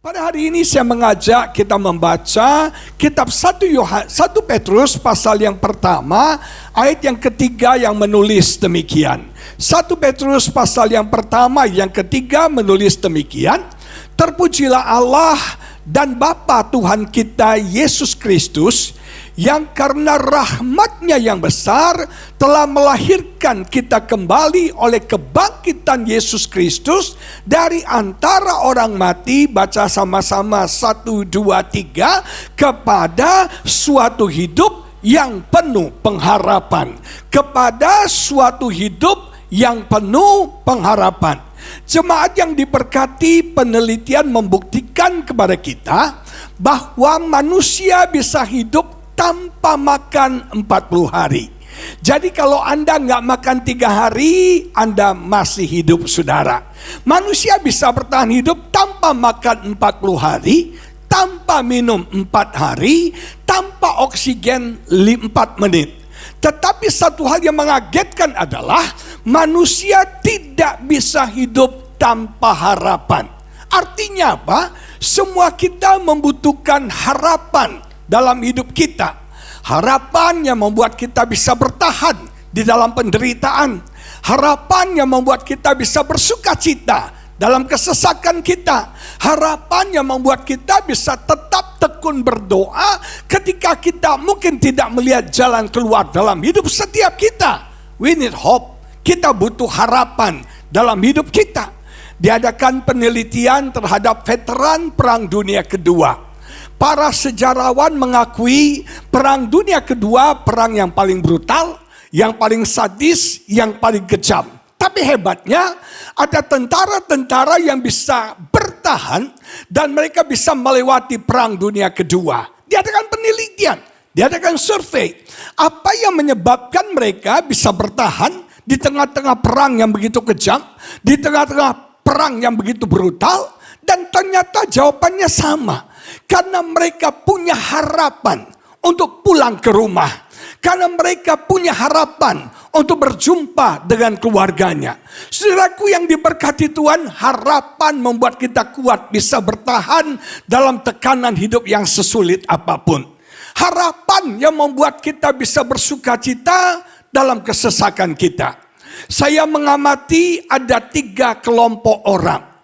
Pada hari ini saya mengajak kita membaca kitab 1 Petrus pasal yang pertama, ayat yang ketiga yang menulis demikian. 1 Petrus pasal yang pertama, yang ketiga menulis demikian. Terpujilah Allah dan Bapa Tuhan kita Yesus Kristus, yang karena rahmat-Nya yang besar telah melahirkan kita kembali oleh kebangkitan Yesus Kristus dari antara orang mati. Baca sama-sama 1, 2, 3. Kepada suatu hidup yang penuh pengharapan. Kepada suatu hidup yang penuh pengharapan. Jemaat yang diberkati, penelitian membuktikan kepada kita bahwa manusia bisa hidup tanpa makan 40 hari. Jadi kalau Anda nggak makan 3 hari, Anda masih hidup, saudara. Manusia bisa bertahan hidup tanpa makan 40 hari, tanpa minum 4 hari, tanpa oksigen 4 menit. Tetapi satu hal yang mengagetkan adalah manusia tidak bisa hidup tanpa harapan. Artinya apa? Semua kita membutuhkan harapan dalam hidup kita. Harapan yang membuat kita bisa bertahan di dalam penderitaan. Harapan yang membuat kita bisa bersuka cita dalam kesesakan kita. Harapan yang membuat kita bisa tetap tekun berdoa ketika kita mungkin tidak melihat jalan keluar dalam hidup setiap kita. We need hope. Kita butuh harapan dalam hidup kita. Diadakan penelitian terhadap veteran Perang Dunia Kedua. Para sejarawan mengakui Perang Dunia Kedua perang yang paling brutal, yang paling sadis, yang paling kejam. Tapi hebatnya ada tentara-tentara yang bisa bertahan dan mereka bisa melewati Perang Dunia Kedua. Diadakan penelitian, diadakan survei. Apa yang menyebabkan mereka bisa bertahan di tengah-tengah perang yang begitu kejam, di tengah-tengah perang yang begitu brutal? Dan ternyata jawabannya sama. Karena mereka punya harapan untuk pulang ke rumah. Karena mereka punya harapan untuk berjumpa dengan keluarganya. Saudaraku yang diberkati Tuhan, harapan membuat kita kuat bisa bertahan dalam tekanan hidup yang sesulit apapun. Harapan yang membuat kita bisa bersuka cita dalam kesesakan kita. Saya mengamati ada 3 kelompok orang.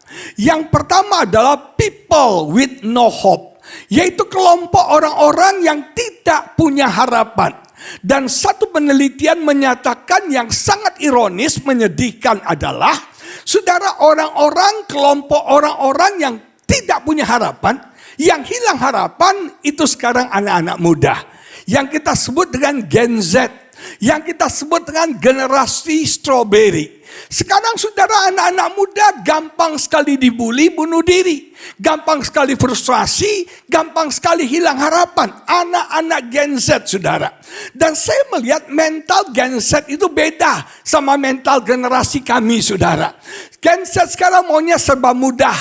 Yang pertama adalah people with no hope, yaitu kelompok orang-orang yang tidak punya harapan. Dan satu penelitian menyatakan yang sangat ironis, menyedihkan adalah, saudara, kelompok orang-orang yang tidak punya harapan, yang hilang harapan itu sekarang anak-anak muda. Yang kita sebut dengan Gen Z, yang kita sebut dengan generasi strawberry. Sekarang saudara, anak-anak muda gampang sekali dibully, bunuh diri. Gampang sekali frustrasi, gampang sekali hilang harapan. Anak-anak Gen Z, saudara. Dan saya melihat mental Gen Z itu beda sama mental generasi kami, saudara. Gen Z sekarang maunya serba mudah.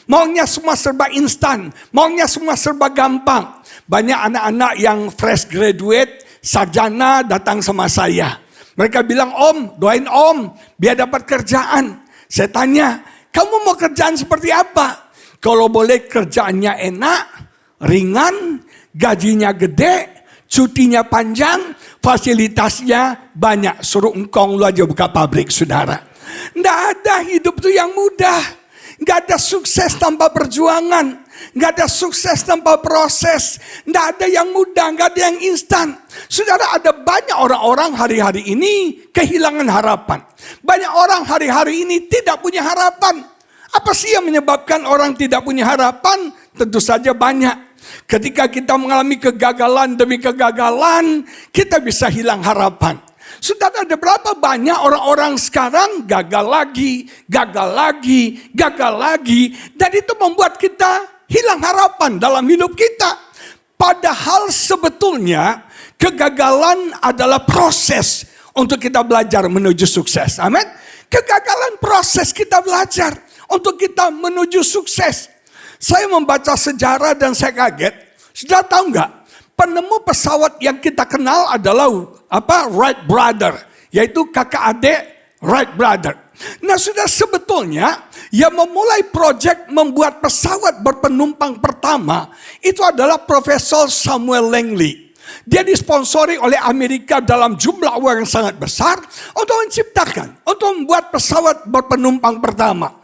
Maunya semua serba instan. Maunya semua serba gampang. Banyak anak-anak yang fresh graduate, sarjana datang sama saya. Mereka bilang, "Om, doain Om biar dapat kerjaan." Saya tanya, "Kamu mau kerjaan seperti apa?" "Kalau boleh kerjaannya enak, ringan, gajinya gede, cutinya panjang, fasilitasnya banyak. Suruh engkong lu aja buka pabrik," saudara. Nggak ada hidup itu yang mudah. Nggak ada sukses tanpa perjuangan. Nggak ada sukses tanpa proses. Nggak ada yang mudah, nggak ada yang instan. Saudara, ada banyak orang-orang hari-hari ini kehilangan harapan. Banyak orang hari-hari ini tidak punya harapan. Apa sih yang menyebabkan orang tidak punya harapan? Tentu saja banyak. Ketika kita mengalami kegagalan demi kegagalan, kita bisa hilang harapan. Saudara, ada berapa banyak orang-orang sekarang gagal lagi, dan itu membuat kita hilang harapan dalam hidup kita. Padahal sebetulnya kegagalan adalah proses untuk kita belajar menuju sukses. Amin. Kegagalan proses kita belajar untuk kita menuju sukses. Saya membaca sejarah dan saya kaget. Sudah tahu nggak? Penemu pesawat yang kita kenal adalah Wright Brother, yaitu kakak adik Wright brother. Nah sudah sebetulnya yang memulai proyek membuat pesawat berpenumpang pertama itu adalah Profesor Samuel Langley. Dia disponsori oleh Amerika dalam jumlah uang yang sangat besar untuk menciptakan, untuk membuat pesawat berpenumpang pertama.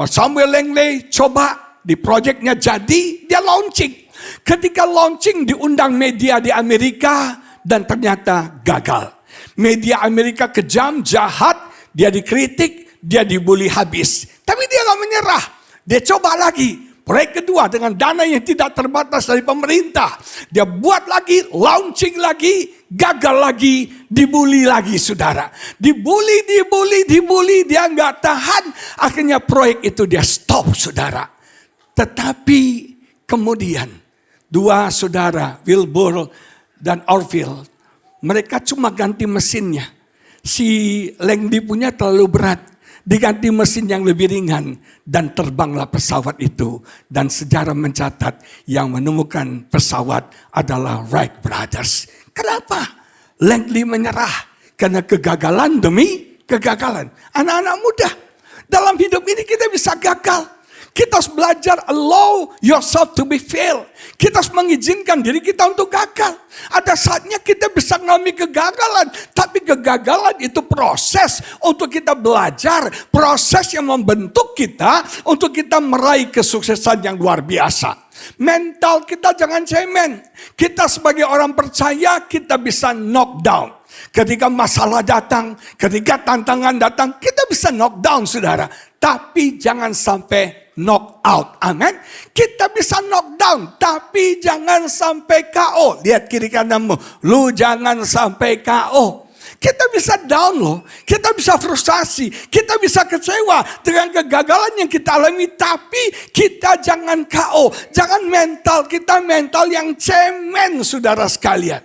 Samuel Langley coba di proyeknya jadi, dia launching. Ketika launching diundang media di Amerika dan ternyata gagal. Media Amerika kejam, jahat, dia dikritik, dia dibully habis. Tapi dia gak menyerah. Dia coba lagi. Proyek kedua dengan dana yang tidak terbatas dari pemerintah. Dia buat lagi, launching lagi, gagal lagi, dibully lagi saudara. Dibully, dia gak tahan. Akhirnya proyek itu dia stop saudara. Tetapi kemudian dua saudara, Wilbur dan Orville, mereka cuma ganti mesinnya. Si Langley punya terlalu berat, diganti mesin yang lebih ringan dan terbanglah pesawat itu. Dan sejarah mencatat yang menemukan pesawat adalah Wright Brothers. Kenapa? Langley menyerah karena kegagalan demi kegagalan. Anak-anak muda, dalam hidup ini kita bisa gagal. Kita harus belajar allow yourself to be fail. Kita harus mengizinkan diri kita untuk gagal. Ada saatnya kita bisa mengalami kegagalan. Tapi kegagalan itu proses untuk kita belajar. Proses yang membentuk kita untuk kita meraih kesuksesan yang luar biasa. Mental kita jangan cemen. Kita sebagai orang percaya kita bisa knock down. Ketika masalah datang, ketika tantangan datang, kita bisa knock down saudara. Tapi jangan sampai knock out. Amin. Kita bisa knock down, tapi jangan sampai KO. Lihat kiri kananmu, lu jangan sampai KO. Kita bisa down loh, kita bisa frustasi, kita bisa kecewa dengan kegagalan yang kita alami. Tapi kita jangan KO, jangan mental kita mental yang cemen saudara sekalian.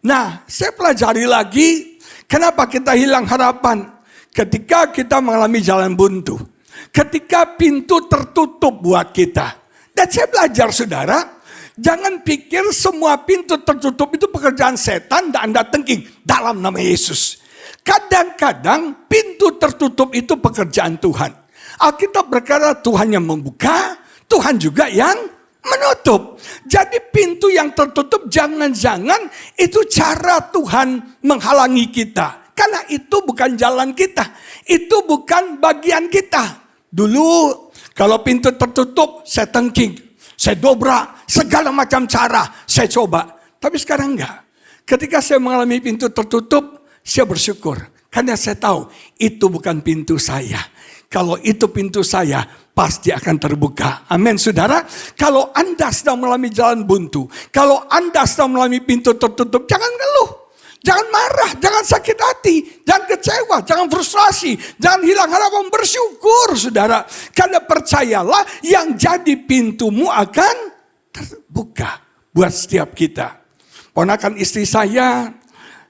Nah, saya pelajari lagi kenapa kita hilang harapan ketika kita mengalami jalan buntu. Ketika pintu tertutup buat kita. Dan saya belajar saudara, jangan pikir semua pintu tertutup itu pekerjaan setan dan Anda tengking dalam nama Yesus. Kadang-kadang pintu tertutup itu pekerjaan Tuhan. Alkitab berkata Tuhan yang membuka, Tuhan juga yang menutup. Jadi pintu yang tertutup jangan-jangan itu cara Tuhan menghalangi kita. Karena itu bukan jalan kita. Itu bukan bagian kita. Dulu kalau pintu tertutup saya tengking, saya dobrak, segala macam cara saya coba. Tapi sekarang enggak. Ketika saya mengalami pintu tertutup, saya bersyukur. Karena saya tahu itu bukan pintu saya. Kalau itu pintu saya, pasti akan terbuka. Amin saudara. Kalau Anda sedang mengalami jalan buntu, kalau Anda sedang mengalami pintu tertutup, jangan ngeluh. Jangan marah, jangan sakit hati, jangan kecewa, jangan frustrasi, jangan hilang harapan, bersyukur saudara. Karena percayalah yang jadi pintumu akan terbuka buat setiap kita. Ponakan istri saya,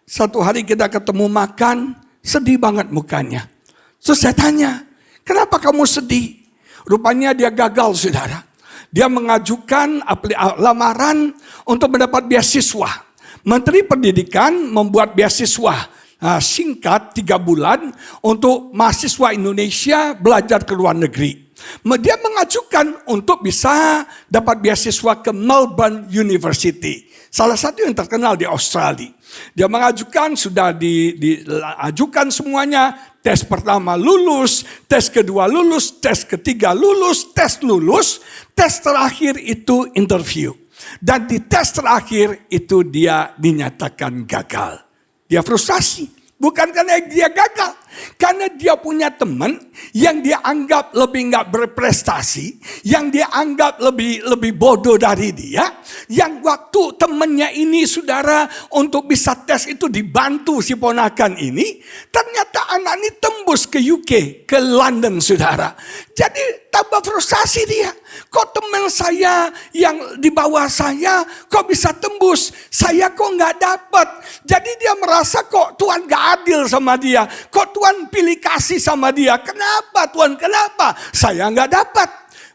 satu hari kita ketemu makan, sedih banget mukanya. Terus saya tanya, kenapa kamu sedih? Rupanya dia gagal saudara. Dia mengajukan lamaran untuk mendapat beasiswa. Menteri Pendidikan membuat beasiswa singkat 3 bulan untuk mahasiswa Indonesia belajar ke luar negeri. Dia mengajukan untuk bisa dapat beasiswa ke Melbourne University. Salah satu yang terkenal di Australia. Dia mengajukan, sudah diajukan semuanya. Tes pertama lulus, tes kedua lulus, tes ketiga lulus, tes lulus. Tes terakhir itu interview. Dan di tes terakhir itu dia dinyatakan gagal. Dia frustasi. Bukan karena dia gagal. Karena dia punya teman yang dia anggap lebih nggak berprestasi. Yang dia anggap lebih bodoh dari dia. Yang waktu temannya ini saudara untuk bisa tes itu dibantu si ponakan ini. Ternyata anak ini tembus ke UK, ke London saudara. Jadi tambah frustasi dia. Kok teman saya yang di bawah saya kok bisa tembus? Saya kok nggak dapat. Jadi dia merasa kok Tuhan nggak adil sama dia. Kok Tuhan pilih kasih sama dia. Kenapa Tuhan? Kenapa? Saya nggak dapat.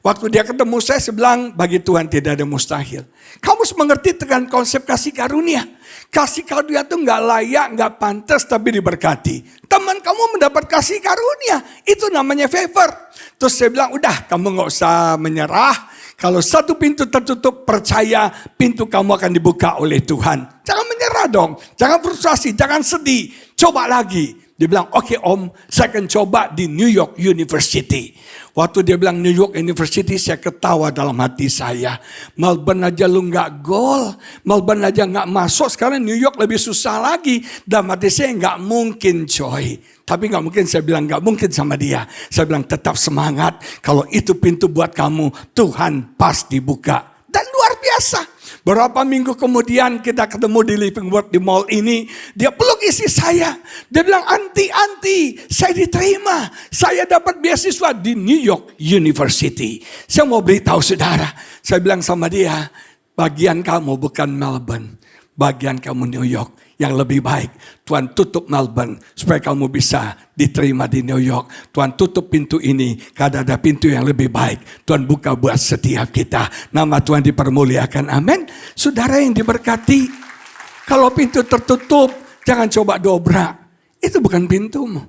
Waktu dia ketemu saya bilang, bagi Tuhan tidak ada mustahil. Kamu harus mengerti dengan konsep kasih karunia. Kasih karunia itu nggak layak, nggak pantas, tapi diberkati. Teman kamu mendapat kasih karunia, itu namanya favor. Terus saya bilang, udah kamu nggak usah menyerah. Kalau satu pintu tertutup, percaya pintu kamu akan dibuka oleh Tuhan. Jangan menyerah dong, jangan frustasi, jangan sedih. Coba lagi. Dia bilang, oke om, saya akan coba di New York University. Waktu dia bilang New York University, saya ketawa dalam hati saya. Melbourne aja lu gak gol, Melbourne aja gak masuk, sekarang New York lebih susah lagi. Dalam hati saya gak mungkin coy. Tapi gak mungkin, saya bilang gak mungkin sama dia. Saya bilang tetap semangat, kalau itu pintu buat kamu, Tuhan pasti buka. Dan luar biasa. Beberapa minggu kemudian kita ketemu di Living Word di mall ini. Dia peluk isi saya. Dia bilang, anti, saya diterima. Saya dapat beasiswa di New York University. Saya mau beritahu saudara. Saya bilang sama dia, bagian kamu bukan Melbourne. Bagian kamu New York. Yang lebih baik, Tuhan tutup Melbourne supaya kamu bisa diterima di New York. Tuhan tutup pintu ini karena ada pintu yang lebih baik. Tuhan buka buat setiap kita. Nama Tuhan dipermuliakan. Amin. Saudara yang diberkati, kalau pintu tertutup, jangan coba dobrak. Itu bukan pintumu.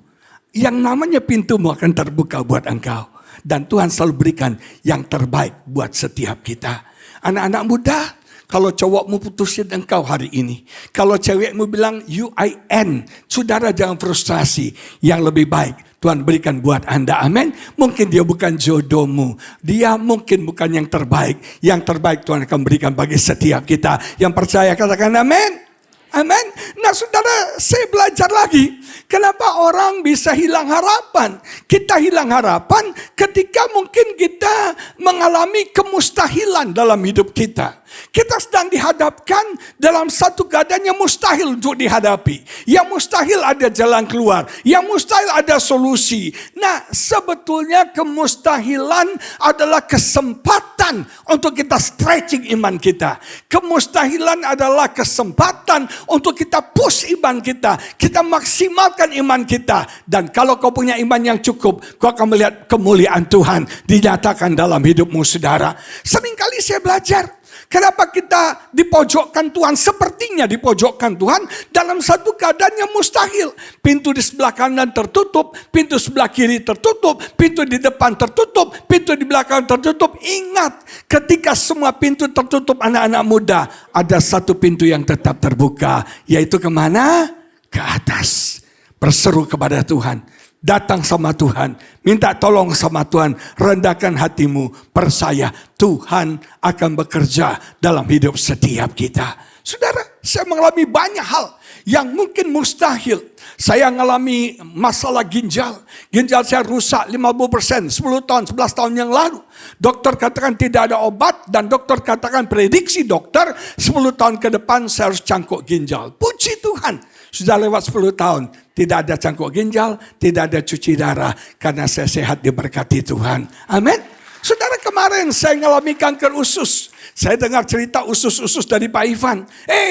Yang namanya pintumu akan terbuka buat engkau. Dan Tuhan selalu berikan yang terbaik buat setiap kita. Anak-anak muda, kalau cowokmu putusin engkau hari ini. Kalau cewekmu bilang UIN. Saudara jangan frustrasi. Yang lebih baik Tuhan berikan buat Anda. Amin. Mungkin dia bukan jodohmu. Dia mungkin bukan yang terbaik. Yang terbaik Tuhan akan berikan bagi setiap kita. Yang percaya katakan amin. Amin. Nah saudara, saya belajar lagi. Kenapa orang bisa hilang harapan? Kita hilang harapan ketika mungkin kita mengalami kemustahilan dalam hidup kita. Kita sedang dihadapkan dalam satu keadaan yang mustahil untuk dihadapi. Yang mustahil ada jalan keluar. Yang mustahil ada solusi. Nah, sebetulnya kemustahilan adalah kesempatan untuk kita stretching iman kita. Kemustahilan adalah kesempatan untuk kita push iman kita. Kita maksimalkan iman kita. Dan kalau kau punya iman yang cukup, kau akan melihat kemuliaan Tuhan dinyatakan dalam hidupmu, saudara. Seringkali saya belajar. Kenapa kita dipojokkan Tuhan? Sepertinya dipojokkan Tuhan dalam satu keadaan yang mustahil. Pintu di sebelah kanan tertutup, pintu sebelah kiri tertutup, pintu di depan tertutup, pintu di belakang tertutup. Ingat, ketika semua pintu tertutup anak-anak muda, ada satu pintu yang tetap terbuka. Yaitu kemana? Ke atas. Berseru kepada Tuhan. Datang sama Tuhan, minta tolong sama Tuhan, rendahkan hatimu, percaya Tuhan akan bekerja dalam hidup setiap kita. Saudara, saya mengalami banyak hal yang mungkin mustahil. Saya mengalami masalah ginjal. Ginjal saya rusak 50%, 10 tahun, 11 tahun yang lalu. Dokter katakan tidak ada obat dan dokter katakan prediksi dokter 10 tahun ke depan saya harus cangkuk ginjal. Puji Tuhan, sudah lewat 10 tahun. Tidak ada cangkuk ginjal, tidak ada cuci darah. Karena saya sehat diberkati Tuhan. Amin. Saudara, kemarin saya mengalami kanker usus. Saya dengar cerita usus-usus dari Pak Ivan.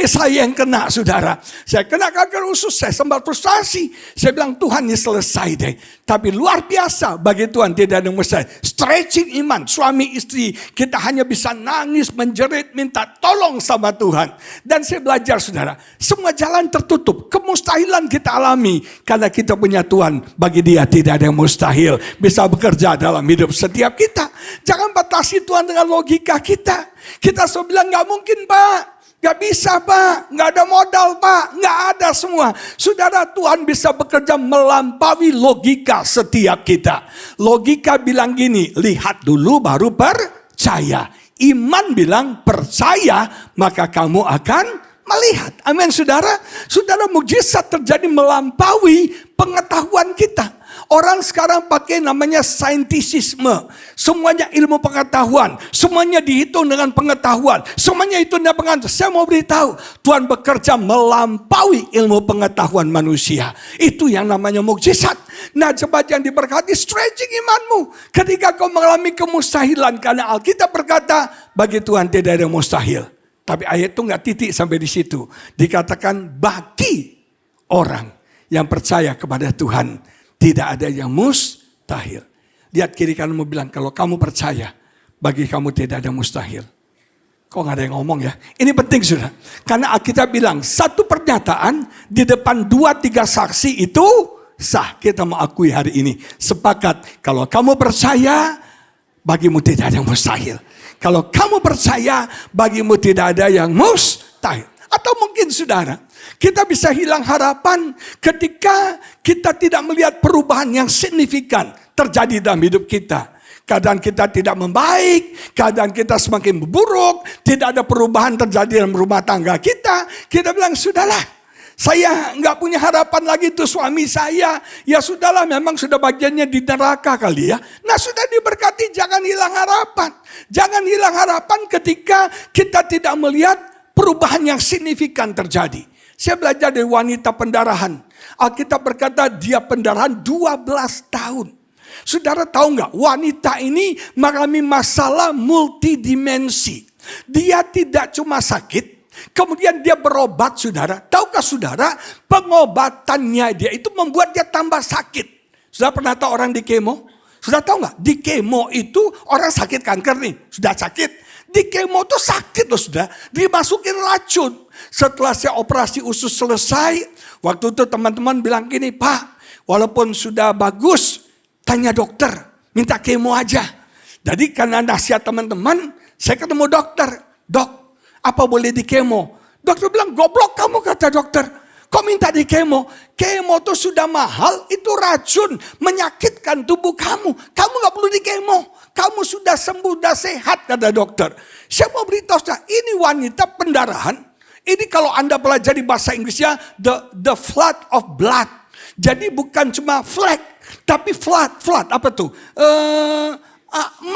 Saya yang kena, saudara. Saya kena kanker usus, saya sempat frustasi. Saya bilang, Tuhan ini selesai deh. Tapi luar biasa, bagi Tuhan tidak ada yang mustahil. Stretching iman, suami istri. Kita hanya bisa nangis, menjerit, minta tolong sama Tuhan. Dan saya belajar, saudara. Semua jalan tertutup. Kemustahilan kita alami. Karena kita punya Tuhan. Bagi dia tidak ada yang mustahil. Bisa bekerja dalam hidup setiap kita. Jangan batasi Tuhan dengan logika kita. Kita selalu bilang gak mungkin Pak, gak bisa Pak, gak ada modal Pak, gak ada semua. Saudara, Tuhan bisa bekerja melampaui logika setiap kita. Logika bilang gini, lihat dulu baru percaya. Iman bilang percaya maka kamu akan melihat. Amin saudara. Saudara, mukjizat terjadi melampaui pengetahuan kita. Orang sekarang pakai namanya saintisisme. Semuanya ilmu pengetahuan. Semuanya dihitung dengan pengetahuan. Semuanya itu dengan pengetahuan. Saya mau beritahu, Tuhan bekerja melampaui ilmu pengetahuan manusia. Itu yang namanya mukjizat. Nah, jemaat yang diberkati, stretching imanmu. Ketika kau mengalami kemustahilan, karena Alkitab berkata, bagi Tuhan tidak ada yang mustahil. Tapi ayat itu nggak titik sampai di situ. Dikatakan bagi orang yang percaya kepada Tuhan, tidak ada yang mustahil. Lihat kiri kananmu bilang, kalau kamu percaya, Bagi kamu tidak ada mustahil. Kok nggak ada yang ngomong ya? Ini penting sudah. Karena Alkitab bilang satu pernyataan di depan 2-3 saksi itu sah. Kita mau akui hari ini. Sepakat kalau kamu percaya bagimu tidak ada yang mustahil. Kalau kamu percaya bagimu tidak ada yang mustahil. Atau mungkin saudara, kita bisa hilang harapan ketika kita tidak melihat perubahan yang signifikan terjadi dalam hidup kita. Keadaan kita tidak membaik, keadaan kita semakin memburuk, tidak ada perubahan terjadi dalam rumah tangga kita. Kita bilang, sudahlah, saya nggak punya harapan lagi tuh suami saya. Ya sudahlah, memang sudah bagiannya di neraka kali ya. Nah sudah diberkati, jangan hilang harapan. Jangan hilang harapan ketika kita tidak melihat perubahan yang signifikan terjadi. Saya belajar dari wanita pendarahan. Alkitab berkata dia pendarahan 12 tahun. Saudara tahu nggak, wanita ini mengalami masalah multidimensi. Dia tidak cuma sakit, kemudian dia berobat saudara. Tahukah saudara, pengobatannya dia itu membuat dia tambah sakit. Sudah pernah tahu orang di kemo? Sudah tahu nggak, di kemo itu orang sakit kanker nih, sudah sakit. Di kemo tuh sakit loh sudah, dimasukin racun. Setelah saya operasi usus selesai, waktu itu teman-teman bilang gini, Pak, walaupun sudah bagus, tanya dokter, minta kemo aja. Jadi karena nasihat teman-teman, saya ketemu dokter. Dok, apa boleh di kemo? Dokter bilang, goblok kamu kata dokter. Kok minta di kemo? Kemo itu sudah mahal, itu racun, menyakitkan tubuh kamu. Kamu gak perlu di kemo. Kamu sudah sembuh, sudah sehat kata dokter. Saya mau beritahu saudara, ini wanita pendarahan. Ini kalau Anda pelajari bahasa Inggrisnya, the flood of blood. Jadi bukan cuma flag, tapi flood apa tuh?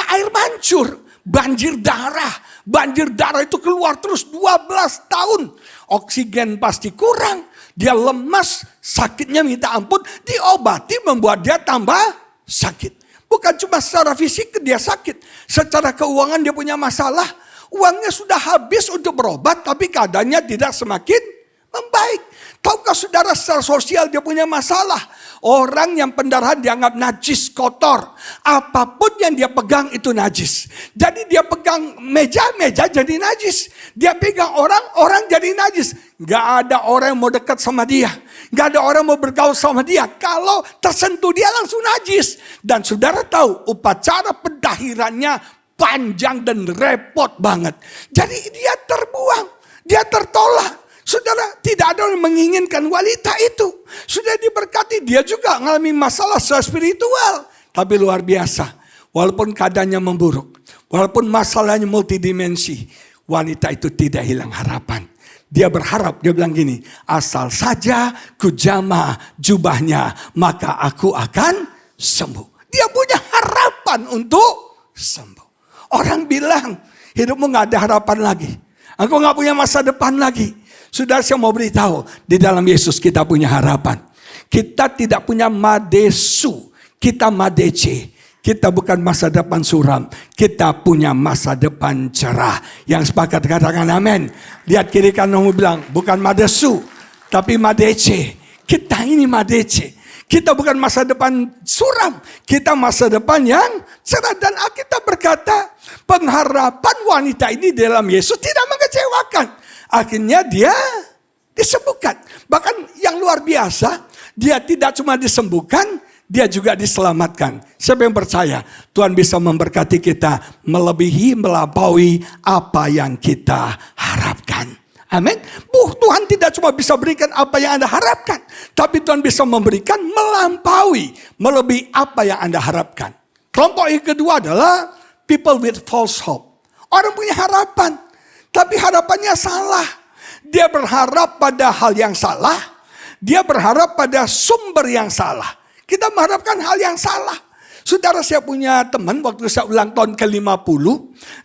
Air mancur, banjir darah itu keluar terus 12 tahun. Oksigen pasti kurang, dia lemas, sakitnya minta ampun, diobati membuat dia tambah sakit. Bukan cuma secara fisik dia sakit, secara keuangan dia punya masalah. Uangnya sudah habis untuk berobat, tapi keadaannya tidak semakin membaik. Tahukah saudara, secara sosial dia punya masalah. Orang yang pendarahan dianggap najis, kotor. Apapun yang dia pegang itu najis. Jadi dia pegang meja jadi najis. Dia pegang orang jadi najis. Gak ada orang yang mau dekat sama dia. Gak ada orang yang mau bergaul sama dia. Kalau tersentuh dia langsung najis. Dan saudara tahu upacara pendahirannya panjang dan repot banget. Jadi dia terbuang, dia tertolak. Saudara, tidak ada yang menginginkan wanita itu. Sudah diberkati, dia juga mengalami masalah spiritual. Tapi luar biasa, walaupun keadaannya memburuk, walaupun masalahnya multidimensi, wanita itu tidak hilang harapan. Dia berharap, dia bilang gini, asal saja kujama jubahnya, maka aku akan sembuh. Dia punya harapan untuk sembuh. Orang bilang, hidupmu gak ada harapan lagi. Aku gak punya masa depan lagi. Saudara, saya mau beritahu, di dalam Yesus kita punya harapan. Kita tidak punya madesu, kita madece. Kita bukan masa depan suram, kita punya masa depan cerah. Yang sepakat katakan amin. Lihat kiri kananmu bilang, bukan madesu, tapi madece. Kita ini madece. Kita bukan masa depan suram, kita masa depan yang cerah. Dan Alkitab berkata, pengharapan wanita ini dalam Yesus tidak mengecewakan. Akhirnya dia disembuhkan. Bahkan yang luar biasa, dia tidak cuma disembuhkan, dia juga diselamatkan. Siapa yang percaya Tuhan bisa memberkati kita melebihi, melampaui apa yang kita harapkan. Amin. Tuhan tidak cuma bisa berikan apa yang Anda harapkan, tapi Tuhan bisa memberikan melampaui, melebihi apa yang Anda harapkan. Kelompok yang kedua adalah people with false hope. Orang punya harapan, tapi harapannya salah. Dia berharap pada hal yang salah. Dia berharap pada sumber yang salah. Kita mengharapkan hal yang salah. Saudara, saya punya teman waktu saya ulang tahun ke-50.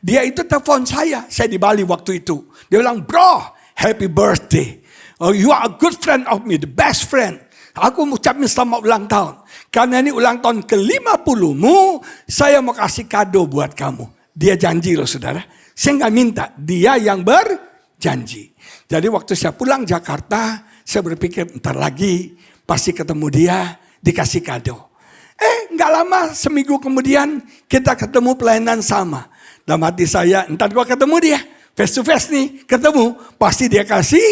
Dia itu telepon saya di Bali waktu itu. Dia bilang, bro, happy birthday. Oh, you are a good friend of me, the best friend. Aku mengucapkan selamat ulang tahun. Karena ini ulang tahun ke-50mu, saya mau kasih kado buat kamu. Dia janji loh saudara. Saya nggak minta, dia yang berjanji. Jadi waktu saya pulang Jakarta, saya berpikir ntar lagi pasti ketemu dia, dikasih kado. Nggak lama, seminggu kemudian kita ketemu pelayanan sama. Dalam hati saya, ntar gua ketemu dia. Face to face nih, ketemu. Pasti dia kasih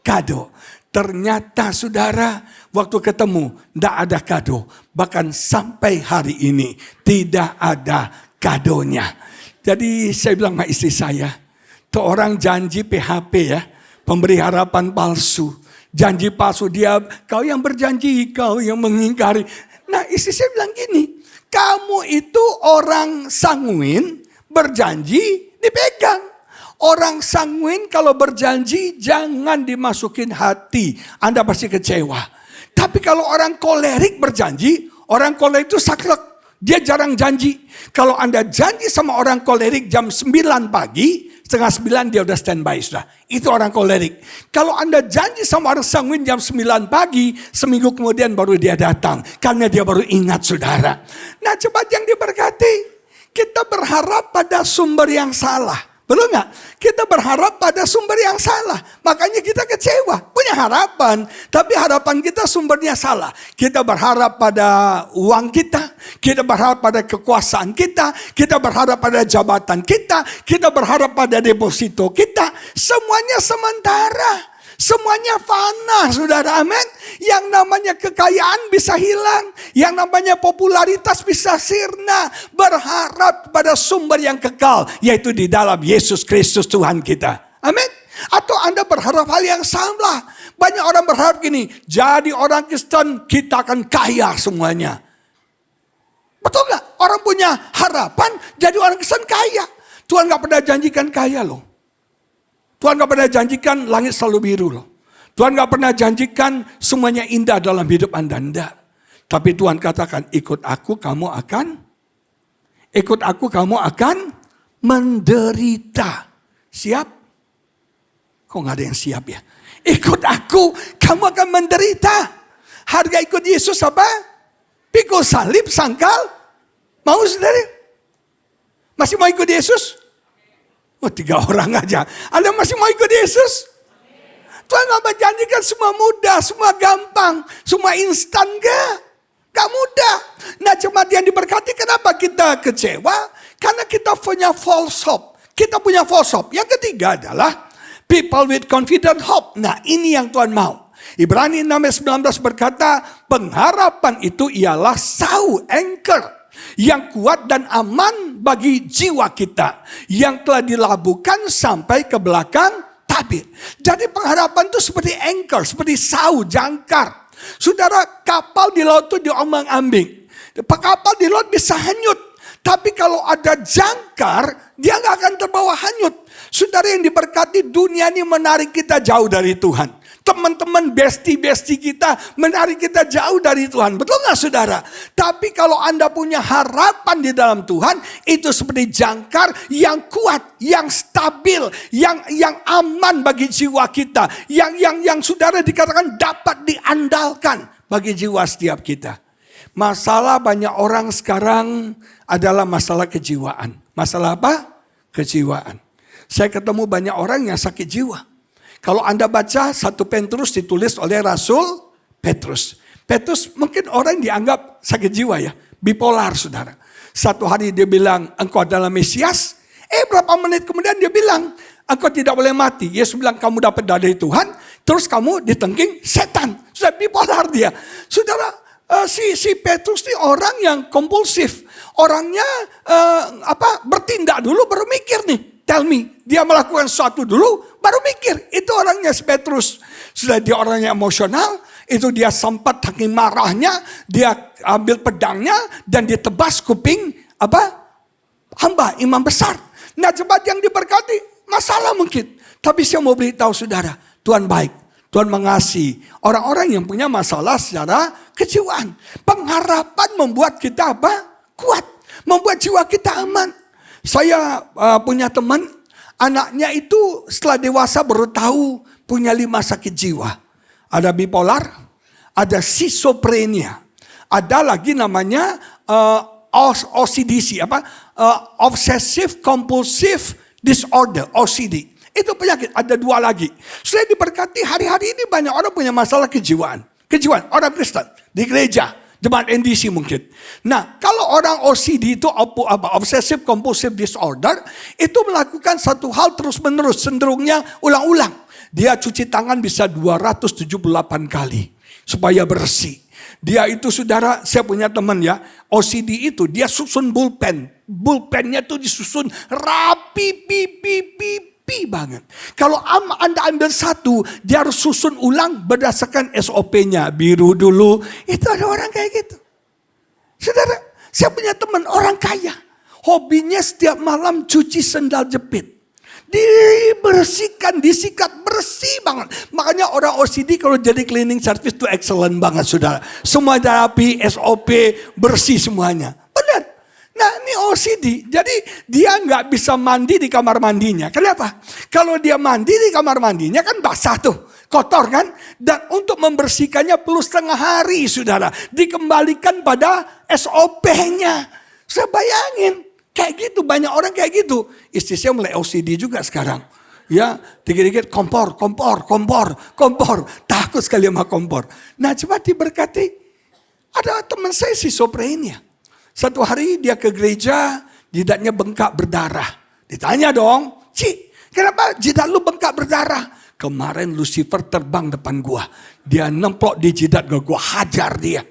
kado. Ternyata saudara, waktu ketemu, tidak ada kado. Bahkan sampai hari ini, tidak ada kadonya. Jadi saya bilang sama istri saya, tuh orang janji PHP ya, pemberi harapan palsu. Janji palsu dia, kau yang berjanji, kau yang mengingkari. Nah istri saya bilang gini, kamu itu orang sanguin, berjanji dipegang. Orang sanguin kalau berjanji jangan dimasukin hati. Anda pasti kecewa. Tapi kalau orang kolerik berjanji, orang kolerik itu saklek. Dia jarang janji. Kalau Anda janji sama orang kolerik jam 9 pagi, setengah 9 dia udah standby sudah. Itu orang kolerik. Kalau Anda janji sama orang sanguin jam 9 pagi, seminggu kemudian baru dia datang. Karena dia baru ingat saudara. Nah cepat yang diberkati. Kita berharap pada sumber yang salah. Betul nggak? Kita berharap pada sumber yang salah. Makanya kita kecewa. Punya harapan. Tapi harapan kita sumbernya salah. Kita berharap pada uang kita. Kita berharap pada kekuasaan kita. Kita berharap pada jabatan kita. Kita berharap pada deposito kita. Semuanya sementara. Semuanya fana, saudara, amin. Yang namanya kekayaan bisa hilang. Yang namanya popularitas bisa sirna. Berharap pada sumber yang kekal. Yaitu di dalam Yesus Kristus Tuhan kita. Amin. Atau Anda berharap hal yang salah. Banyak orang berharap gini. Jadi orang Kristen kita akan kaya semuanya. Betul gak? Orang punya harapan jadi orang Kristen kaya. Tuhan gak pernah janjikan kaya loh. Tuhan gak pernah janjikan langit selalu biru loh. Tuhan gak pernah janjikan semuanya indah dalam hidup Anda. Enggak. Tapi Tuhan katakan, ikut aku kamu akan menderita. Siap? Kok gak ada yang siap ya? Ikut aku, kamu akan menderita. Harga ikut Yesus apa? Pikul salib, sangkal. Mau saudara? Masih mau ikut Yesus? Oh 3 orang aja. Anda masih mau ikut Yesus? Tuhan gak menjanjikan semua mudah, semua gampang, semua instan gak? Gak mudah. Nah cuma yang diberkati kenapa kita kecewa? Karena kita punya false hope. Kita punya false hope. Yang ketiga adalah people with confident hope. Nah ini yang Tuhan mau. Ibrani 6:19 berkata, pengharapan itu ialah sau, anchor. Yang kuat dan aman bagi jiwa kita. Yang telah dilabuhkan sampai ke belakang tabir. Jadi pengharapan itu seperti anchor, seperti sau, jangkar. Saudara, kapal di laut itu diombang-ambing. Kapal di laut bisa hanyut. Tapi kalau ada jangkar, dia gak akan terbawa hanyut. Saudara yang diberkati, dunia ini menarik kita jauh dari Tuhan. Teman-teman besti-besti kita menarik kita jauh dari Tuhan. Betul gak saudara? Tapi kalau Anda punya harapan di dalam Tuhan, itu seperti jangkar yang kuat, yang stabil, yang aman bagi jiwa kita. Yang saudara dikatakan dapat diandalkan bagi jiwa setiap kita. Masalah banyak orang sekarang adalah masalah kejiwaan. Masalah apa? Kejiwaan. Saya ketemu banyak orang yang sakit jiwa. Kalau Anda baca 1 Petrus ditulis oleh Rasul Petrus. Petrus mungkin orang dianggap sakit jiwa ya. Bipolar saudara. Satu hari dia bilang engkau adalah Mesias. Berapa menit kemudian dia bilang engkau tidak boleh mati. Yesus bilang kamu dapat dari Tuhan. Terus kamu ditengking setan. Sudah bipolar dia. Saudara si Petrus ini orang yang kompulsif. Orangnya bertindak dulu baru mikir nih. Tell me, dia melakukan sesuatu dulu, baru mikir. Itu orangnya si Petrus. Sudah dia orangnya emosional, itu dia sempat saking marahnya, dia ambil pedangnya, dan dia tebas kuping, hamba, imam besar. Nah cepat yang diberkati, masalah mungkin. Tapi saya mau beritahu saudara, Tuhan baik. Tuhan mengasihi orang-orang yang punya masalah secara kejiwaan. Pengharapan membuat kita kuat. Membuat jiwa kita aman. Saya punya teman, anaknya itu setelah dewasa baru tahu punya 5 sakit jiwa. Ada bipolar, ada schizophrenia, ada lagi namanya OCDC, Obsessive Compulsive Disorder, OCD. Itu penyakit, ada 2 lagi. Saya diberkati hari-hari ini banyak orang punya masalah kejiwaan. Kejiwaan, orang Kristen, di gereja, Jemaat NDC mungkin. Nah, kalau orang OCD itu obsessive compulsive disorder, itu melakukan satu hal terus-menerus, cenderungnya ulang-ulang. Dia cuci tangan bisa 278 kali supaya bersih. Dia itu saudara, saya punya teman ya, OCD itu dia susun bulpen. Bulpennya tuh disusun rapi, pipi banget. Kalau Anda ambil satu, dia harus susun ulang berdasarkan SOP-nya. Biru dulu, itu ada orang kayak gitu. Saudara, saya punya teman orang kaya. Hobinya setiap malam cuci sendal jepit. Dibersihkan, disikat bersih banget. Makanya orang OCD kalau jadi cleaning service itu excellent banget saudara. Semua rapi, SOP, bersih semuanya. Benar. Nah ini OCD, jadi dia nggak bisa mandi di kamar mandinya. Kenapa? Kalau dia mandi di kamar mandinya kan basah tuh, kotor kan? Dan untuk membersihkannya perlu setengah hari saudara. Dikembalikan pada SOP-nya. Saya bayangin, kayak gitu banyak orang kayak gitu. Istri saya mulai OCD juga sekarang. Ya, dikit-dikit kompor. Takut sekali sama kompor. Nah coba diberkati. Ada teman saya schizophrenia. Satu hari dia ke gereja, jidatnya bengkak berdarah. Ditanya dong, Ci, kenapa jidat lu bengkak berdarah? Kemarin Lucifer terbang depan gua. Dia nemplok di jidat gua hajar dia.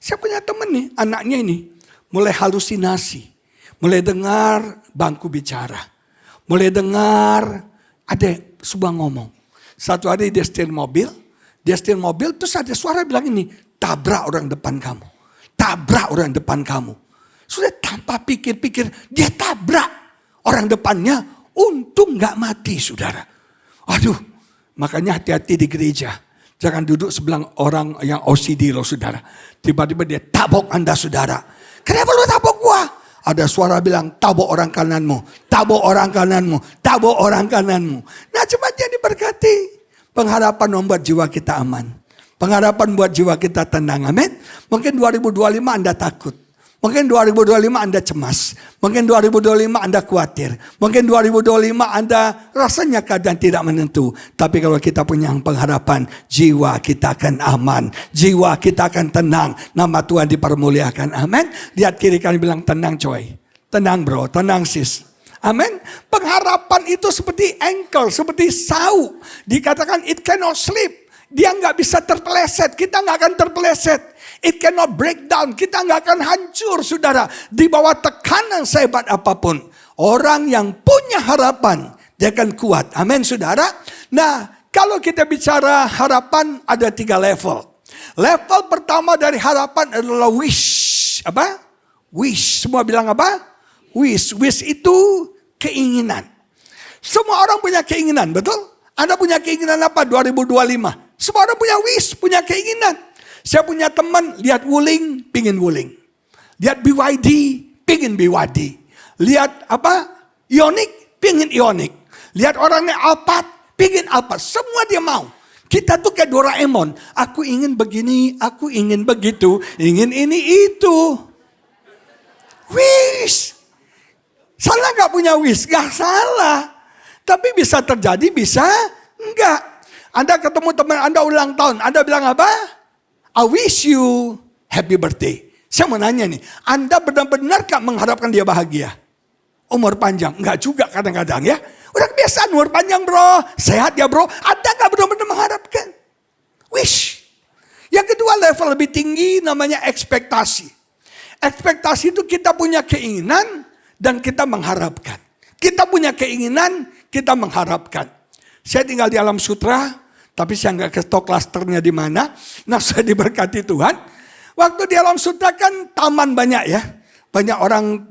Saya punya temen nih, anaknya ini mulai halusinasi. Mulai dengar bangku bicara. Mulai dengar ada sebuah ngomong. Satu hari dia setir mobil terus ada suara bilang ini, tabrak orang depan kamu. Tabrak orang depan kamu. Sudah tanpa pikir-pikir dia tabrak orang depannya. Untung gak mati saudara. Aduh, makanya hati-hati di gereja. Jangan duduk sebelah orang yang OCD loh saudara. Tiba-tiba dia tabok Anda saudara. Kenapa lu tabok gua? Ada suara bilang tabok orang kananmu. Tabok orang kananmu. Tabok orang kananmu. Nah jemaatnya diberkati. Pengharapan membuat jiwa kita aman. Pengharapan buat jiwa kita tenang, amin. Mungkin 2025 Anda takut. Mungkin 2025 Anda cemas. Mungkin 2025 Anda khawatir. Mungkin 2025 Anda rasanya keadaan tidak menentu. Tapi kalau kita punya pengharapan, jiwa kita akan aman. Jiwa kita akan tenang. Nama Tuhan dipermuliakan, amin. Lihat kiri kanan bilang tenang coy. Tenang bro, tenang sis. Amin. Pengharapan itu seperti ankle, seperti sau. Dikatakan it cannot sleep. Dia nggak bisa terpeleset, kita nggak akan terpeleset. It cannot break down, kita nggak akan hancur saudara. Di bawah tekanan sehebat apapun. Orang yang punya harapan, dia akan kuat. Amin saudara. Nah kalau kita bicara harapan ada 3 level. Level pertama dari harapan adalah wish. Apa? Wish, semua bilang apa? Wish, wish itu keinginan. Semua orang punya keinginan, betul? Anda punya keinginan apa 2025? Semua orang punya wish, punya keinginan. Saya punya teman, lihat Wuling, pingin Wuling. Lihat BYD, pingin BYD. Lihat apa? Ioniq, pingin Ioniq. Lihat orangnya Alphard, pingin Alphard. Semua dia mau. Kita tuh kayak Doraemon. Aku ingin begini, aku ingin begitu, ingin ini itu. Wish. Salah gak punya wish? Gak salah. Tapi bisa terjadi, bisa enggak. Anda ketemu teman Anda ulang tahun, Anda bilang apa? I wish you happy birthday. Saya mau nanya nih, Anda benar-benar gak mengharapkan dia bahagia? Umur panjang? Enggak juga kadang-kadang ya. Udah kebiasaan umur panjang bro, sehat ya bro. Anda gak benar-benar mengharapkan. Wish. Yang kedua level lebih tinggi namanya ekspektasi. Ekspektasi itu kita punya keinginan dan kita mengharapkan. Kita punya keinginan, kita mengharapkan. Saya tinggal di Alam Sutra. Tapi saya nggak kasih tahu klasternya di mana. Nah saya diberkati Tuhan. Waktu di Alam Sutra kan taman banyak ya. Banyak orang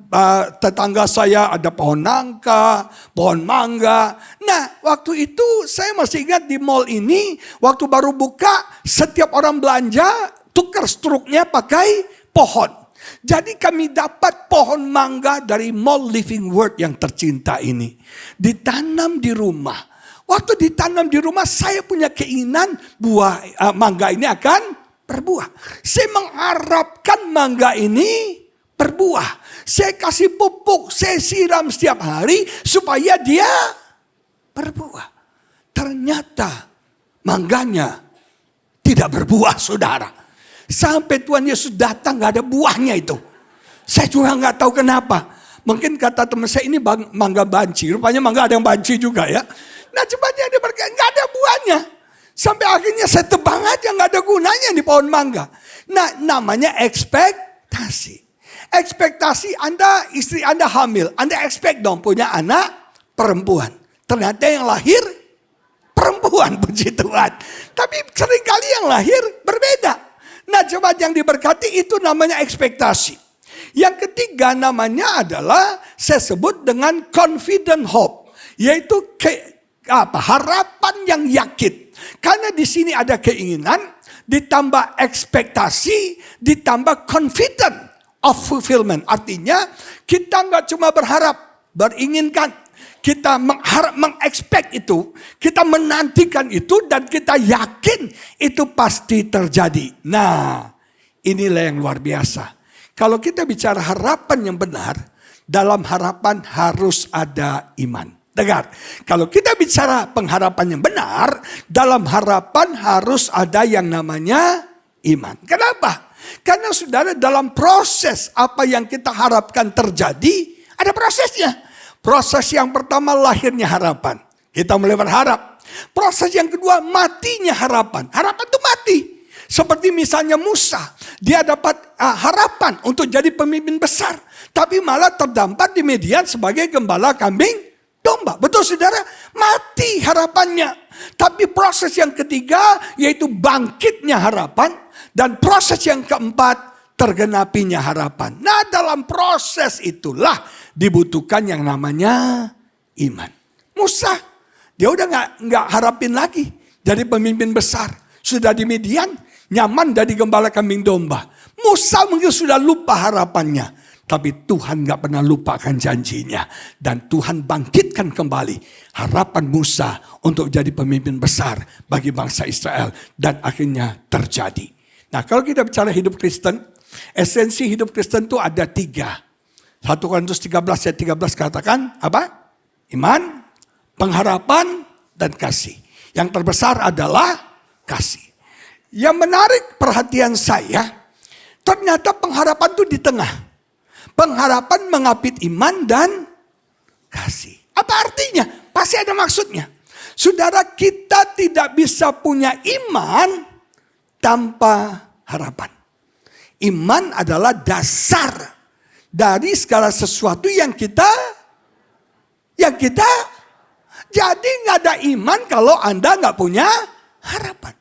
tetangga saya ada pohon nangka, pohon mangga. Nah waktu itu saya masih ingat di mall ini. Waktu baru buka setiap orang belanja tukar struknya pakai pohon. Jadi kami dapat pohon mangga dari Mall Living Word yang tercinta ini. Ditanam di rumah. Waktu ditanam di rumah saya punya keinginan buah mangga ini akan berbuah. Saya mengharapkan mangga ini berbuah. Saya kasih pupuk, saya siram setiap hari supaya dia berbuah. Ternyata mangganya tidak berbuah saudara. Sampai Tuhan Yesus datang gak ada buahnya itu. Saya juga gak tahu kenapa. Mungkin kata teman saya ini mangga banci. Rupanya mangga ada yang banci juga ya. Nah cepatnya dia berkata gak ada buahnya. Sampai akhirnya saya tebang aja gak ada gunanya di pohon mangga. Nah namanya ekspektasi. Ekspektasi Anda, istri Anda hamil. Anda expect dong punya anak perempuan. Ternyata yang lahir perempuan, puji Tuhan. Tapi seringkali yang lahir berbeda. Nah coba yang diberkati itu namanya ekspektasi. Yang ketiga namanya adalah saya sebut dengan confident hope. Yaitu harapan yang yakin. Karena di sini ada keinginan, ditambah ekspektasi, ditambah confident of fulfillment. Artinya kita nggak cuma berharap, beringinkan. Kita mengexpect itu, kita menantikan itu dan kita yakin itu pasti terjadi. Nah, inilah yang luar biasa. Kalau kita bicara harapan yang benar, dalam harapan harus ada iman. Dengar, kalau kita bicara pengharapan yang benar, dalam harapan harus ada yang namanya iman. Kenapa? Karena saudara dalam proses apa yang kita harapkan terjadi, ada prosesnya. Proses yang pertama lahirnya harapan. Kita mulai berharap. Proses yang kedua matinya harapan. Harapan itu mati. Seperti misalnya Musa. Dia dapat harapan untuk jadi pemimpin besar. Tapi malah terdampar di Midian sebagai gembala kambing domba. Betul saudara? Mati harapannya. Tapi proses yang ketiga yaitu bangkitnya harapan. Dan proses yang keempat tergenapinya harapan. Nah dalam proses itulah dibutuhkan yang namanya iman. Musa, dia udah nggak harapin lagi jadi pemimpin besar. Sudah di Midian, nyaman dari gembala kambing domba. Musa mungkin sudah lupa harapannya. Tapi Tuhan gak pernah lupakan janjinya. Dan Tuhan bangkitkan kembali harapan Musa untuk jadi pemimpin besar bagi bangsa Israel. Dan akhirnya terjadi. Nah kalau kita bicara hidup Kristen, esensi hidup Kristen itu ada 3. 1 Korintus 13 ayat 13 katakan apa? Iman, pengharapan, dan kasih. Yang terbesar adalah kasih. Yang menarik perhatian saya, ternyata pengharapan itu di tengah. Pengharapan mengapit iman dan kasih. Apa artinya? Pasti ada maksudnya. Saudara, kita tidak bisa punya iman tanpa harapan. Iman adalah dasar dari segala sesuatu yang kita jadi nggak ada iman kalau Anda nggak punya harapan.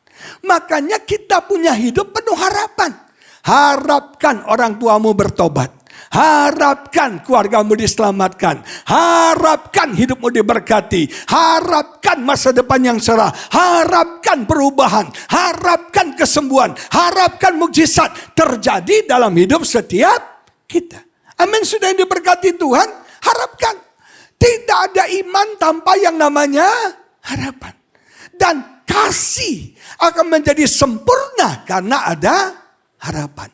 Makanya kita punya hidup penuh harapan. Harapkan orang tuamu bertobat. Harapkan keluargamu diselamatkan. Harapkan hidupmu diberkati. Harapkan masa depan yang cerah. Harapkan perubahan. Harapkan kesembuhan. Harapkan mukjizat terjadi dalam hidup setiap kita. Amin, sudah yang diberkati Tuhan. Harapkan. Tidak ada iman tanpa yang namanya harapan. Dan kasih akan menjadi sempurna karena ada harapan.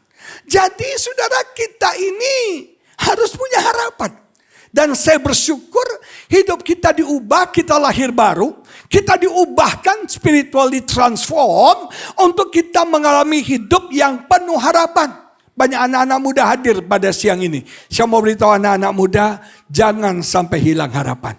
Jadi saudara, kita ini harus punya harapan. Dan saya bersyukur hidup kita diubah, kita lahir baru. Kita diubahkan, spiritually transform untuk kita mengalami hidup yang penuh harapan. Banyak anak-anak muda hadir pada siang ini. Saya mau beritahu anak-anak muda, jangan sampai hilang harapan.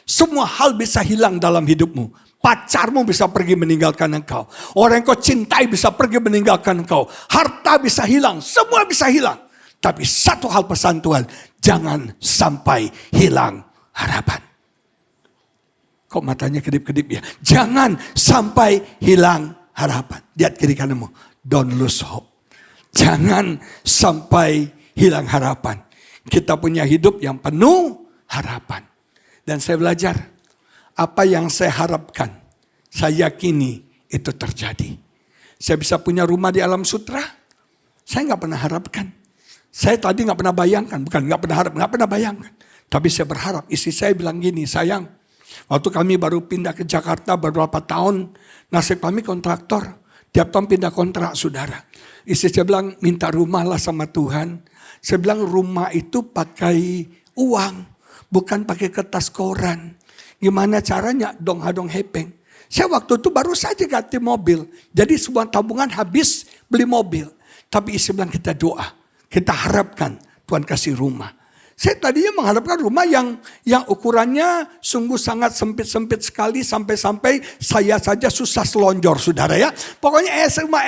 Semua hal bisa hilang dalam hidupmu. Pacarmu bisa pergi meninggalkan engkau. Orang yang kau cintai bisa pergi meninggalkan engkau. Harta bisa hilang, semua bisa hilang. Tapi satu hal pesan Tuhan, jangan sampai hilang harapan. Kok matanya kedip-kedip ya? Jangan sampai hilang harapan. Lihat kiri kananmu, don't lose hope. Jangan sampai hilang harapan. Kita punya hidup yang penuh harapan. Dan saya belajar, apa yang saya harapkan, saya yakini itu terjadi. Saya bisa punya rumah di Alam Sutra, saya gak pernah harapkan. Saya tadi gak pernah bayangkan, bukan gak pernah harap, gak pernah bayangkan. Tapi saya berharap, istri saya bilang gini, sayang, waktu kami baru pindah ke Jakarta beberapa tahun, nasib kami kontraktor, tiap tahun pindah kontrak saudara. Istri saya bilang, minta rumah lah sama Tuhan. Saya bilang rumah itu pakai uang, bukan pakai kertas koran. Gimana caranya? Dong-hadong hepeng. Saya waktu itu baru saja ganti mobil. Jadi sebuah tabungan habis beli mobil. Tapi istri bilang kita doa. Kita harapkan Tuhan kasih rumah. Saya tadinya mengharapkan rumah yang ukurannya sungguh sangat sempit-sempit sekali. Sampai-sampai saya saja susah selonjor saudara ya. Pokoknya rumah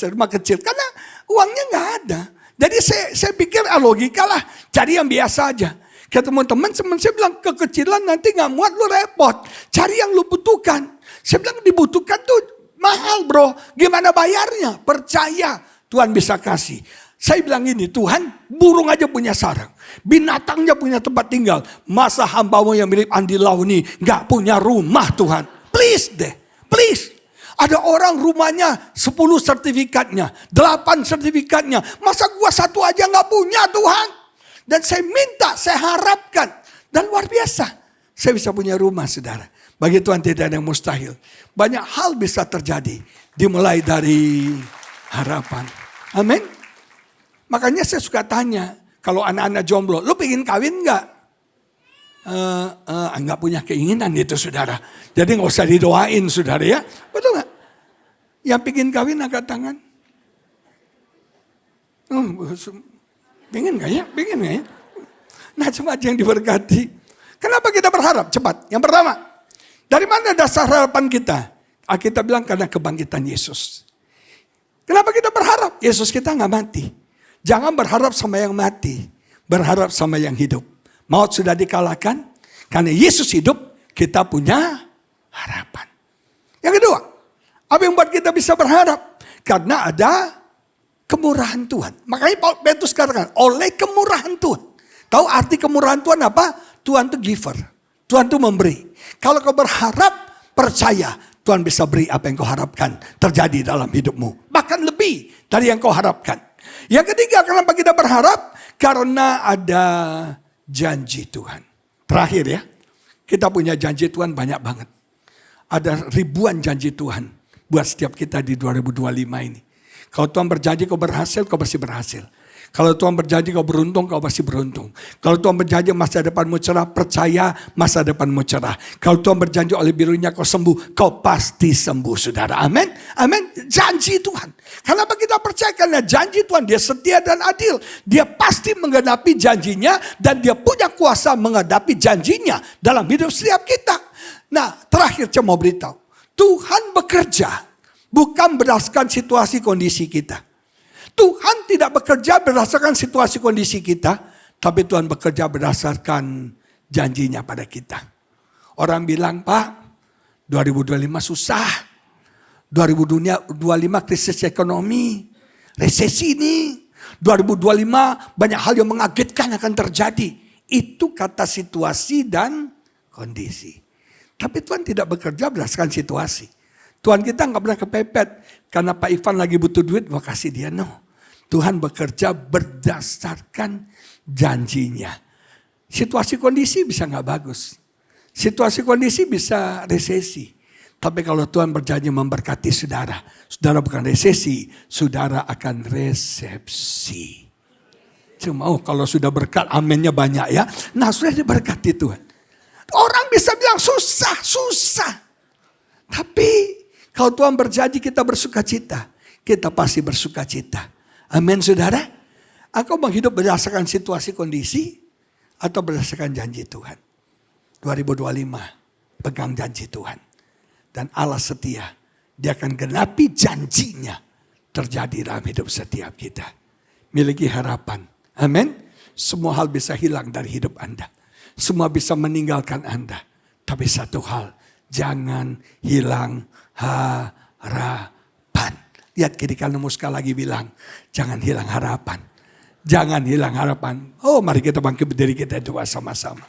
rumah kecil. Karena uangnya nggak ada. Jadi saya pikir logika lah. Cari yang biasa aja. Ketemu teman saya bilang kekecilan nanti nggak muat lu repot. Cari yang lu butuhkan. Saya bilang dibutuhkan tuh mahal bro. Gimana bayarnya? Percaya Tuhan bisa kasih. Saya bilang ini, Tuhan burung aja punya sarang. Binatangnya punya tempat tinggal. Masa hambamu yang mirip Andi Lau ini gak punya rumah Tuhan. Please deh, please. Ada orang rumahnya 10 sertifikatnya, 8 sertifikatnya. Masa gua satu aja gak punya Tuhan. Dan saya minta, saya harapkan. Dan luar biasa, saya bisa punya rumah saudara. Bagi Tuhan tidak ada yang mustahil. Banyak hal bisa terjadi. Dimulai dari harapan. Amin. Makanya saya suka tanya, kalau anak-anak jomblo, lu pengen kawin gak? Enggak punya keinginan itu saudara. Jadi gak usah didoain saudara ya. Betul gak? Yang pengen kawin angkat tangan. Pengen gak ya? Pengen gak ya? Nah cuma aja yang diberkati. Kenapa kita berharap? Cepat. Yang pertama, dari mana dasar harapan kita? Alkitab bilang karena kebangkitan Yesus. Kenapa kita berharap? Yesus kita gak mati. Jangan berharap sama yang mati. Berharap sama yang hidup. Maut sudah dikalahkan. Karena Yesus hidup, kita punya harapan. Yang kedua, apa yang membuat kita bisa berharap? Karena ada kemurahan Tuhan. Makanya Petrus katakan, oleh kemurahan Tuhan. Tahu arti kemurahan Tuhan apa? Tuhan itu giver. Tuhan itu memberi. Kalau kau berharap, percaya Tuhan bisa beri apa yang kau harapkan terjadi dalam hidupmu. Bahkan lebih dari yang kau harapkan. Yang ketiga, kenapa kita berharap? Karena ada janji Tuhan. Terakhir ya, kita punya janji Tuhan banyak banget. Ada ribuan janji Tuhan buat setiap kita di 2025 ini. Kalau Tuhan berjanji kau berhasil, kau pasti berhasil. Kalau Tuhan berjanji kau beruntung, kau pasti beruntung. Kalau Tuhan berjanji masa depanmu cerah, percaya masa depanmu cerah. Kalau Tuhan berjanji oleh birunya kau sembuh, kau pasti sembuh saudara. Amin. Amin. Janji Tuhan. Kenapa kita percaya? Karena janji Tuhan dia setia dan adil. Dia pasti menggenapi janjinya dan dia punya kuasa menghadapi janjinya dalam hidup setiap kita. Nah terakhir saya mau beritahu. Tuhan bekerja bukan berdasarkan situasi kondisi kita. Tuhan tidak bekerja berdasarkan situasi kondisi kita, tapi Tuhan bekerja berdasarkan janjinya pada kita. Orang bilang, Pak, 2025 susah. 2025 krisis ekonomi, resesi ini. 2025 banyak hal yang mengagetkan akan terjadi. Itu kata situasi dan kondisi. Tapi Tuhan tidak bekerja berdasarkan situasi. Tuhan kita nggak pernah kepepet. Karena Pak Ivan lagi butuh duit, gua kasih dia, no. Tuhan bekerja berdasarkan janjinya. Situasi kondisi bisa gak bagus. Situasi kondisi bisa resesi. Tapi kalau Tuhan berjanji memberkati saudara. Saudara bukan resesi, saudara akan resepsi. Cuma kalau sudah berkat, aminnya banyak ya. Nah sudah diberkati Tuhan. Orang bisa bilang susah. Tapi kalau Tuhan berjanji kita bersuka cita. Kita pasti bersuka cita. Amin saudara. Engkau mau hidup berdasarkan situasi kondisi atau berdasarkan janji Tuhan. 2025 pegang janji Tuhan. Dan Allah setia. Dia akan genapi janjinya terjadi dalam hidup setiap kita. Miliki harapan. Amin. Semua hal bisa hilang dari hidup Anda. Semua bisa meninggalkan Anda. Tapi satu hal, jangan hilang harapan. Lihat kiri kananmu sekali lagi bilang, jangan hilang harapan. Jangan hilang harapan. Oh mari kita bangkit berdiri, kita doa sama-sama.